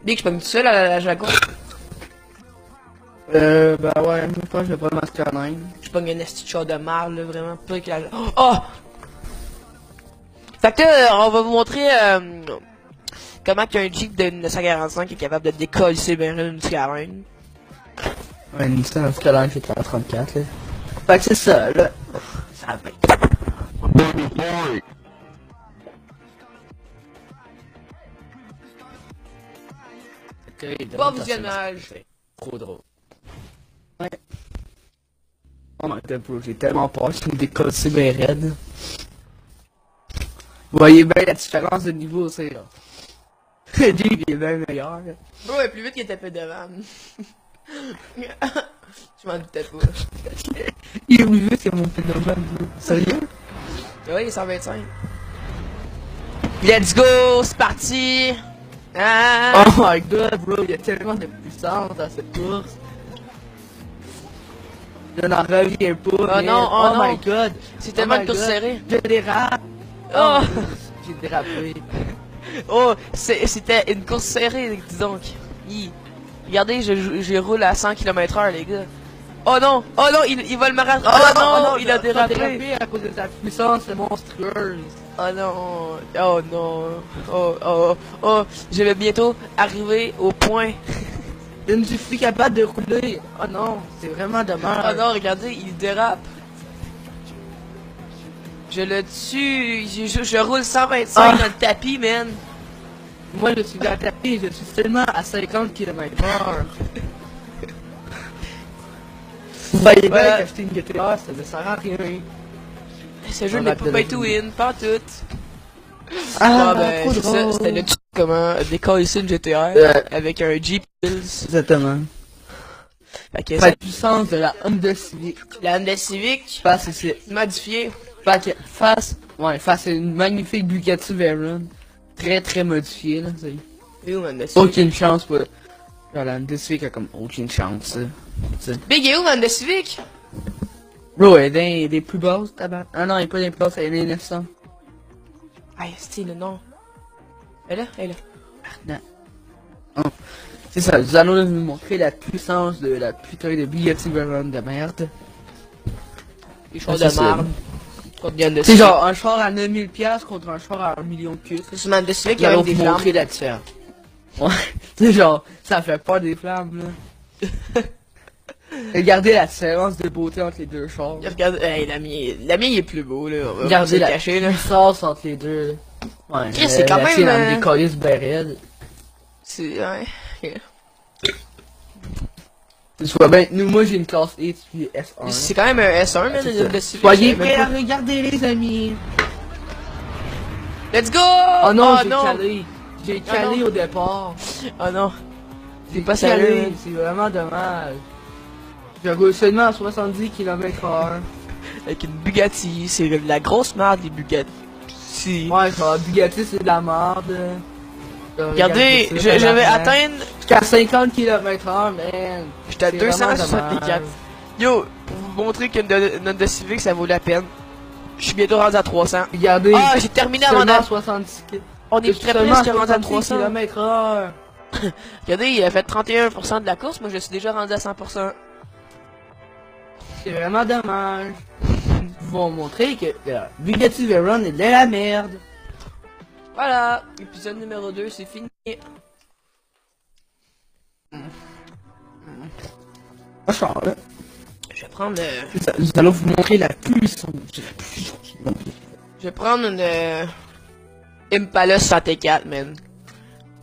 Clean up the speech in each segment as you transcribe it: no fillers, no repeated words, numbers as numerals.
Big, je peux me tout seul à la Jaguar. Bah ouais, une fois, je vais pas Mastermind. Je pogne un esti de chat de marre, là, vraiment. Pas que la... Oh! Fait que là, on va vous montrer, comment qu'un Jeep de 1945 est capable de décoller bien une Skyline. Ouais, une Skyline, j'étais à 34, là. Fait que c'est ça, là. Ça va. Bon visionnage. Trop drôle. Ouais. Oh my god, bro, j'ai tellement peur, je me décolle bien raide. Vous voyez bien la différence de niveau, c'est là. Le Jeep, il est bien meilleur. Bro, il est plus vite qu'il tapait devant. Je m'en doutais pas. Il est plus vite que mon phénomène, bro. Sérieux? Ouais, il est 125. Let's go, c'est parti! Ah! Oh my god, bro, il y a tellement de puissance dans cette course. Je n'en reviens pas. Oh mais... non, oh non. my god. C'est tellement une course serrée. Je dérape. Oh! J'ai dérapé. Oh, c'était une course serrée, dis donc. Regardez, je roule à 100 km/h, les gars. Oh non, il va le rattraper. Oh non, il a dérapé. À cause de sa puissance monstrueuse. Oh non, oh non, oh, je vais bientôt arriver au point. Je ne suis plus capable de rouler. Oh non, c'est vraiment dommage. Oh non, regardez, il dérape. Je le tue, je roule 125 dans le tapis, man. Moi, je suis dans le tapis, je suis seulement à 50 km/h. Vous voyez bien qu'acheter une GTA, ça ne sert à rien. Ce jeu n'est pas pay to win, pas tout. Ah, ben, trop drôle. c'était le comment décoller une GTR avec un Jeep Pills. Exactement. Fait que la puissance de la Honda Civic. La Honda Civic. Face ici. Modifiée. Fait que face à une magnifique Bugatti Veyron. Très très modifiée là, c'est. Et où Honda Civic? Aucune chance pour. Genre, la Honda Civic a comme aucune chance. Big et où Honda Civic? Bro, elle est des plus basses, tabac. Ah non, elle est pas des plus basses, elle est 900. Ah, c'est le nom. Elle est là, Non. Oh. C'est ça, nous allons vous montrer la puissance de la putain de Bugatti Veyron de merde. Les chars de merde. C'est genre un char à 9000$ contre un char à 1 million de cul. C'est une Honda Civic qui a des flammes. La différence. Ouais, c'est genre, ça fait peur des flammes là. Regardez la différence de beauté entre les deux chars. Regarde, hey, la mienne il est plus beau là. Regardez la puissance puissance entre les deux. Ouais, c'est quand même. Des colis barrels. C'est ouais. Tu vois ben, moi j'ai une classe A, tu S1. C'est quand même un S1, mais le Civic. Soyez prêts à regarder les amis. Let's go! Oh non, j'ai calé au départ. Oh non. C'est pas sérieux, c'est vraiment dommage. Je roule seulement à 70 km/h. Avec une Bugatti, c'est la grosse merde des Bugatti. Ouais, genre Bugatti c'est de la merde. Regardez, je vais atteindre... Jusqu'à 50 km/h, man. J'étais à 264. Yo, pour vous montrer qu'une Honda Civic ça vaut la peine. Je suis bientôt rendu à 300. Regardez. Ah, j'ai terminé avant de... 70 km. On est très presque rendu à 300 km/h. Regardez, il a fait 31% de la course, moi je suis déjà rendu à 100%. C'est vraiment dommage. Ils vont montrer que Bugatti Veyron est de la merde. Voilà, épisode numéro 2, c'est fini. Je vais prendre... Nous allons vous montrer la puissance. Je vais prendre une... Impala 64, man.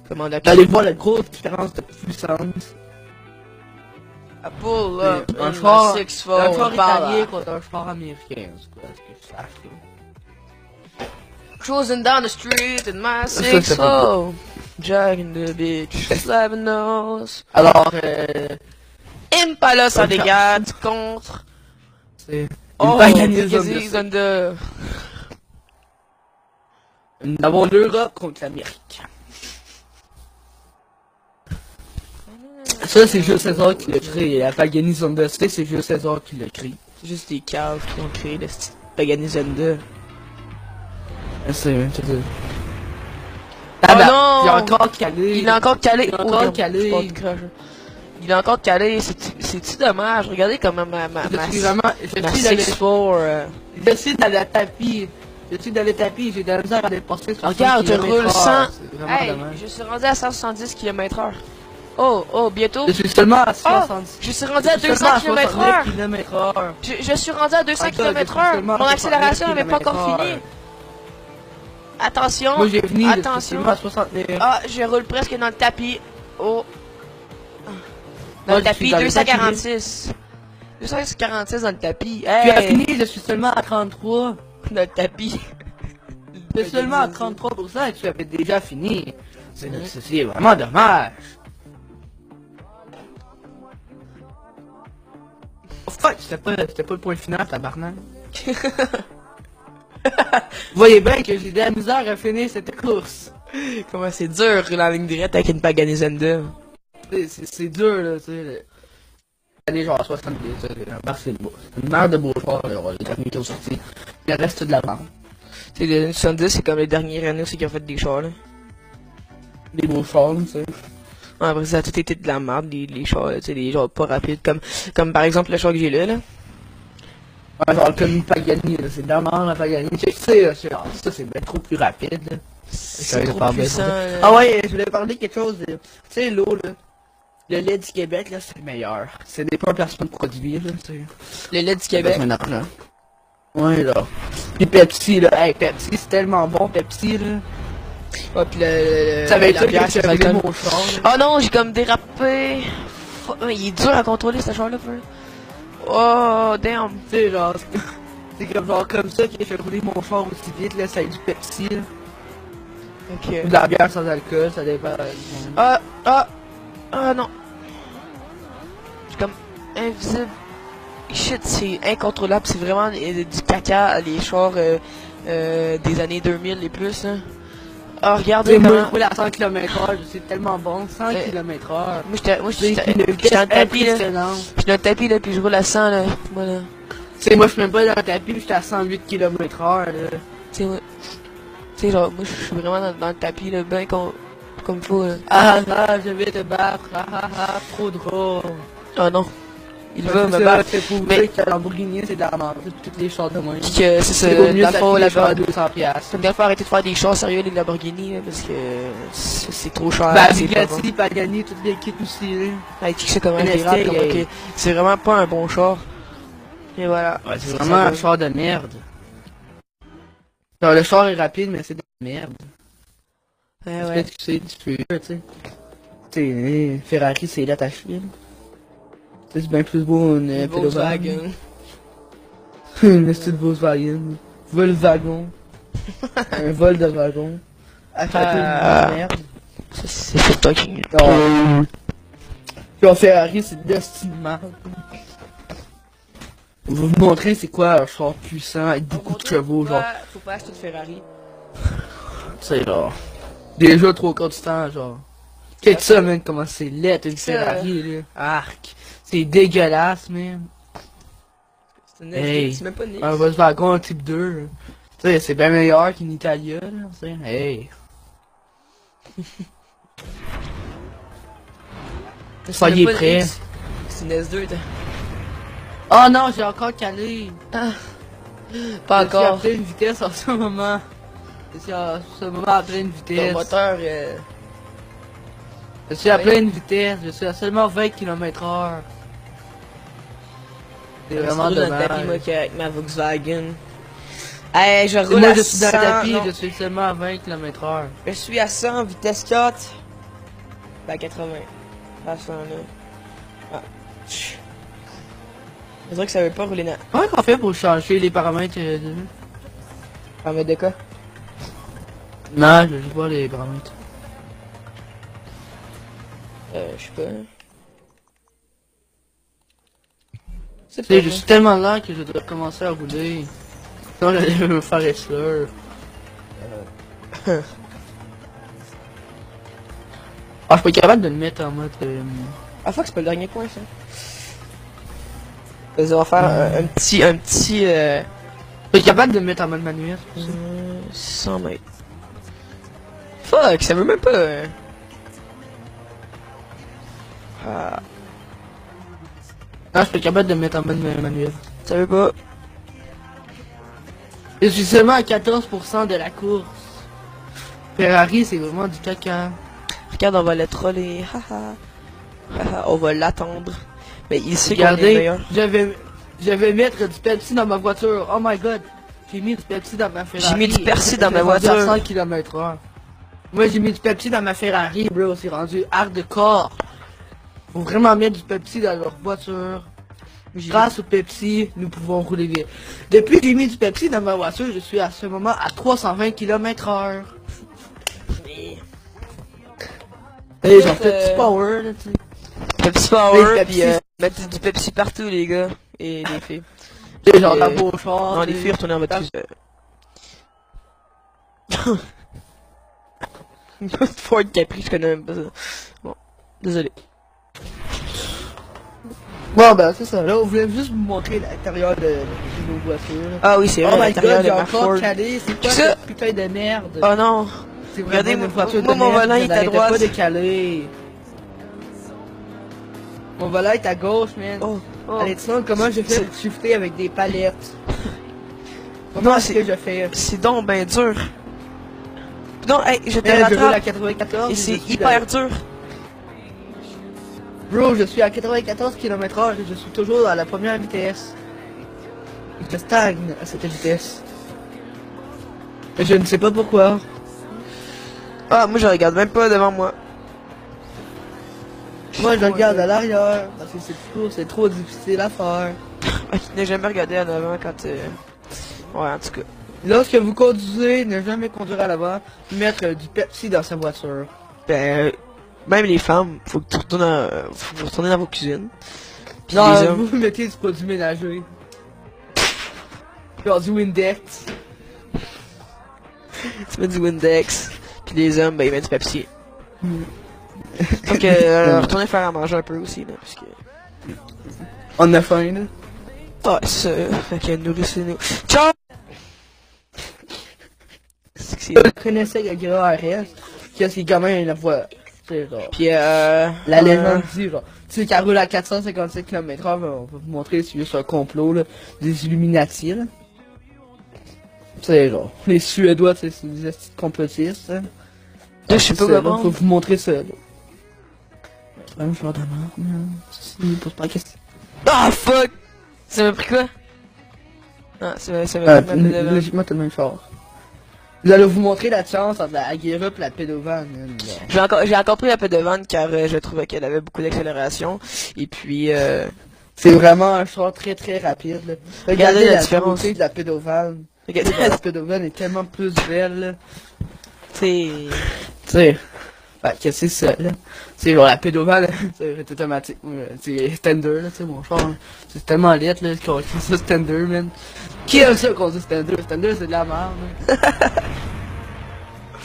Comment on appelle? Allez voir la grosse différence de puissance. I pull up un in char, my 6'4" un char Impala. italien contre un char américain, c'est quoi ce que je sache. Cruising down the street in my 6'4", jogging the beach, slapping nose. Alors, Impala 64 contre... c'est Oh, Pagani Zonda. Nous avons l'Europe contre l'Amérique. Ça, c'est Jules César qui l'a créé. La Pagani Zonda, c'est Jules César qui l'a créé. C'est juste des caves qui ont créé le style Pagani Zonda. C'est Oh non! encore calé. Il est encore calé. Il est encore merde, calé. pas de crash. Il est encore calé. C'est-tu dommage? Regardez comment ma Je suis vraiment... Je suis dans le... 6'4". Je suis dans le tapis. Je suis dans le tapis, j'ai de la misère à dépasser sur Regarde, je 100 roule km/h. 100. C'est vraiment Hey, dommage. je suis rendu à 170 km/h. Oh, bientôt. Je suis seulement à Oh, 60. je suis rendu à 200 km/h. Je suis rendu à 200 km/h. Mon accélération n'avait pas encore fini. Attention. Moi j'ai fini, Attention. je suis seulement à 69. Ah, je roule presque dans le tapis. Oh. Dans Moi, le je suis tapis, dans le 246. 246 dans le tapis. Tu as Hey, fini, je suis seulement à 33. dans le tapis. Je suis seulement à 33% et tu avais déjà fini. C'est vraiment dommage. Oh, fuck, c'était pas le point final, tabarnak. Vous voyez bien que j'ai de la misère à finir cette course. Comment c'est dur, rouler en ligne droite avec une Pagani Zenda. C'est dur, là, tu sais. Aller genre à 70, c'est beau. C'est une merde de beau choix, là, les derniers qui ont sorti. Le reste de la bande. Tu sais, les 70, c'est comme les dernières années aussi qui ont fait des chars, là. Des beaux chars, tu sais. Ouais, après ça a tout été de la merde, les chars, tu sais, les chars pas rapides, comme par exemple le char que j'ai là. Ouais, genre comme une Pagani, là, c'est de la merde la Pagani. Tu sais, ça c'est bien trop plus rapide, là. C'est trop puissant. Ah ouais, je voulais parler quelque chose. Tu sais, l'eau, là. Le lait du Québec, là, c'est le meilleur. C'est des pas placements de produits, là, tu sais. Le lait du Québec. Là. Ouais, là. Puis Pepsi, là. Hey, Pepsi, c'est tellement bon, Pepsi, là. Ouais, pis le Ça va être la bière, que c'est j'avais alcool. mon char, là. Oh non, j'ai comme dérapé. Il est dur à contrôler ce char-là, frère. Oh, damn. Tu sais, genre, c'est comme genre comme ça que je fais rouler mon char aussi vite, là, ça a du Pepsi, là. Ok. Ou de la bière sans alcool, ça dépend. Ah non. C'est comme invisible. Shit, c'est incontrôlable. C'est vraiment du caca, les chars des années 2000 et plus. Hein. Ah, regardez Moi, je comment... roule à 100 km/h, c'est tellement bon, 100 km/h. Moi, j'étais dans le tapis, là. Impressionnant. J'étais dans le tapis, là, puis je roule à 100, là. Voilà. Tu sais, moi, je suis même pas dans le tapis, j'étais à 108 km/h, là. Tu sais, ouais. Tu sais, genre, moi, je suis vraiment dans le tapis, là, bien comme faut, là. Je vais te battre, trop drôle. Ah non. Il va me C'est battre. C'est pour Mais- dire que la Lamborghini, c'est de la merde, toutes les chars de moi. Puis que c'est ça, C'est au mieux dans le fond, d'acheter la des chars à 200 piastres. Faut bien faire arrêter de faire des chars sérieux, les Lamborghini, là, parce que c'est trop cher. Bah, c'est pas bon. Bugatti, Pagani, toutes les kits aussi, là. Hey, tu sais comment NST, il dérape, comme, hey. ok. C'est vraiment pas un bon char. Et voilà. Ouais, c'est vraiment un char de merde. Genre, le char est rapide, mais c'est de la merde. Ouais, Parce ouais. que tu sais, tu sais. Tu sais, Ferrari, c'est là ta cheville. C'est bien plus beau une Volkswagen. Une petite Volkswagen. Volkswagen. Un vol de wagon. Attaquer une merde. Ça, c'est toi qui... Non. Puis en Ferrari, c'est de merde. On va vous montrer c'est quoi un char puissant avec beaucoup de chevaux, genre. Faut pas acheter de Ferrari. Tu sais, genre. Déjà trop court du temps, genre. Qu'est-ce ça, man, comment c'est laid, une Ça, Ferrari, là. Arc. C'est dégueulasse, man. C'est une Hey. c'est même pas une Un Volkswagen type 2, là. Tu sais, c'est bien meilleur qu'une Italia, là. Tu sais, hey. Soyez prêts. C'est une S2, t'as. Oh non, j'ai encore calé. Ah. Pas Je suis à encore. pleine vitesse en ce moment. Je suis à ce moment à pleine Ton vitesse. moteur, Je suis à Ouais. pleine vitesse. Je suis à seulement 20 km/h. C'est vraiment dans le tapis, moi, dommage. avec ma Volkswagen. Hey, je Et roule moi, à je suis dans le 100, tapis, non. je suis seulement à 20 km/h. Je suis à 100, vitesse 4. Ben, 80. À 100, là. Ah. Tch. C'est vrai que ça veut pas rouler dans... Comment qu'on fait pour changer les paramètres de... En mode de quoi? Non, je vois les paramètres. Je sais pas. C'est Tu sais, je suis tellement lent que je dois commencer à rouler. Sinon, j'allais me faire slur. Ah, je suis pas capable de le mettre en mode... Ah, fuck, c'est pas le dernier point, ça. Vas-y, on va faire un petit, Je suis capable de le mettre en mode manuel. 100 mètres. Fuck, ça veut même pas. Non, je suis capable de me mettre en mode manuel. Ça veut pas. Je suis seulement à 14% de la course. Ferrari, c'est vraiment du caca. Regarde, on va le troller. Haha. Haha, on va l'attendre. Mais il sait qu'on est Regardez, meilleur. je vais mettre du Pepsi dans ma voiture. Oh my god. J'ai mis du Pepsi dans ma Ferrari. J'ai mis du Pepsi dans ma C'est rendu voiture. à 100 km/h. Moi, j'ai mis du Pepsi dans ma Ferrari, bro. C'est rendu hardcore. Faut vraiment mettre du Pepsi dans leur voiture. Grâce au Pepsi, nous pouvons rouler vite. Depuis que j'ai mis du Pepsi dans ma voiture, je suis à ce moment à 320 km/h. Et j'en fais petit power, là, tu sais. Pepsi Power, Mais puis Pepsi, mettez du Pepsi partout, les gars. Et les filles. Et genre Et- la beau char. Non, les filles, retournez en votre cuisine. Ford Capri, je connais même pas ça. Bon, désolé. Bon, ben, c'est ça. Là, on voulait juste vous montrer l'intérieur de nos voitures. Ah oui, c'est Oh vrai, my l'intérieur god, de j'ai ma encore Ford. calé. C'est quoi Ça- cette putain de merde? Oh non. C'est regardez, vraiment une moi- voiture moi, de mon merde. volant, il Je est à n'arrêtais droite. pas de caler. Mon volant est à gauche, man. Oh, oh. Allez, sinon, comment je fais pour shifter avec des palettes? Comment Non, est-ce que je fais? C'est donc ben dur. Non, hey, je te Je roule à rattrape. 94. Et je c'est suis hyper dur. Bro, je suis à 94 km/h et je suis toujours à la première vitesse. Je stagne à cette vitesse. Et je ne sais pas pourquoi. Ah, moi je regarde même pas devant moi. Moi, je regarde à l'arrière parce que c'est trop difficile à faire. Je n'ai jamais regardé en avant quand Ouais, en tout cas. Lorsque vous conduisez, ne jamais conduire à l'avant, mettre du Pepsi dans sa voiture. Ben, même les femmes, faut que tu retournes faut que vous retournez dans vos cuisines. Puis Non, les hommes, vous mettez du produit ménager. Genre du Windex. tu mets du Windex. Puis les hommes, ben ils mettent du Pepsi. Donc, retournez faire à manger un peu aussi, là, parce que... On a faim, là. Ah, c'est ça. Fait que nourrissez-nous. Ciao! C'est- Je connaissais le gars RS, qui c'est quand même la voie. C'est genre. Puis La légende dit, genre, tu sais, qu'elle roule à 455 km/h, on va vous montrer, c'est juste un complot, là, des Illuminati, là. C'est genre, les Suédois, c'est des petits complotistes, hein. Là, je sais pas C'est ça, comment. là, faut vous montrer ça, là. Un genre de mort, man. Si, pose pas la question. Ah, fuck! Ça m'a pris quoi? Ah, ça m'a pris ma pédovane. Logiquement, t'as le même char. Vous allez vous montrer la différence entre la Aguera et la pédovane, man. J'ai encore pris la pédovane car je trouvais qu'elle avait beaucoup d'accélération. Et puis, C'est vraiment un char très très rapide, là. Regardez la la différence. beauté de la pédovane. regardez, La pédovane est tellement plus belle, là. c'est... Tu sais, bah, qu'est-ce que c'est ça, là? C'est genre la pédovane, c'est automatique. C'est Stender, là, tu sais, mon char. Hein. C'est tellement lettre, là, qu'on dit ça, Stender, man. Qui aime ça qu'on dit Stender? Stender, c'est de la merde, man.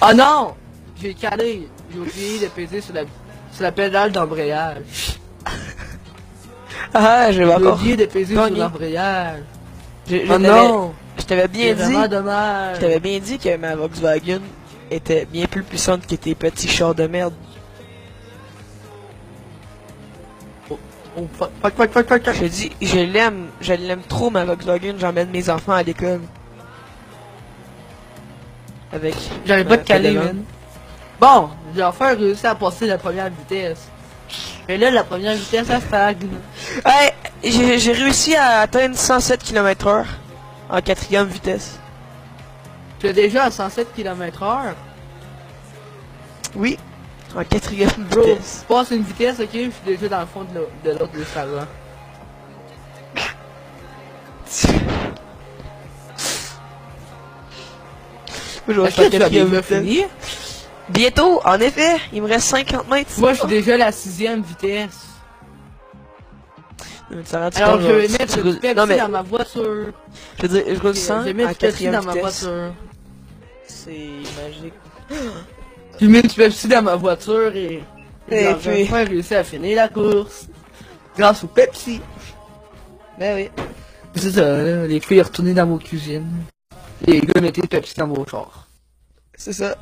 Oh non! J'ai calé. J'ai oublié de peser sur la pédale d'embrayage. Ah, je vais J'ai encore... oublié de peser sur gagner. l'embrayage. Je Oh t'avais- non! Je t'avais C'est bien dit... vraiment dommage. Je t'avais bien dit que ma Volkswagen était bien plus puissante que tes petits chars de merde. Oh, fuck. Je dis, je l'aime trop ma Volkswagen, j'emmène mes enfants à l'école. Avec... J'arrive pas de caler, pédovane. man. Bon, j'ai enfin réussi à passer la première vitesse. Mais là, la première vitesse, ça stagne. Hey, j'ai réussi à atteindre 107 km/h en 4e vitesse. Tu es déjà à 107 km/h. Oui, en 4e Bro, vitesse. passe une vitesse, ok, je suis déjà dans le fond de l'autre escalade. Moi, je vais Est-ce faire que tu as 4e déjà vitesse. fini? Bientôt, en effet, il me reste 50 mètres. Moi, je suis déjà à la 6e vitesse. Non, mais ça rend Alors, je vais tu mettre roules- du Pepsi Non, mais, dans ma voiture. je veux dire, je roule 100 Je vais mettre en du Pepsi 4e dans ma vitesse. voiture. C'est magique. J'ai mis du Pepsi dans ma voiture et Et j'ai puis- enfin réussi à finir la course. Grâce au Pepsi. Ben oui. C'est ça, là, les filles retournées dans vos cuisines. Les gars mettez du Pepsi dans vos chars. C'est ça.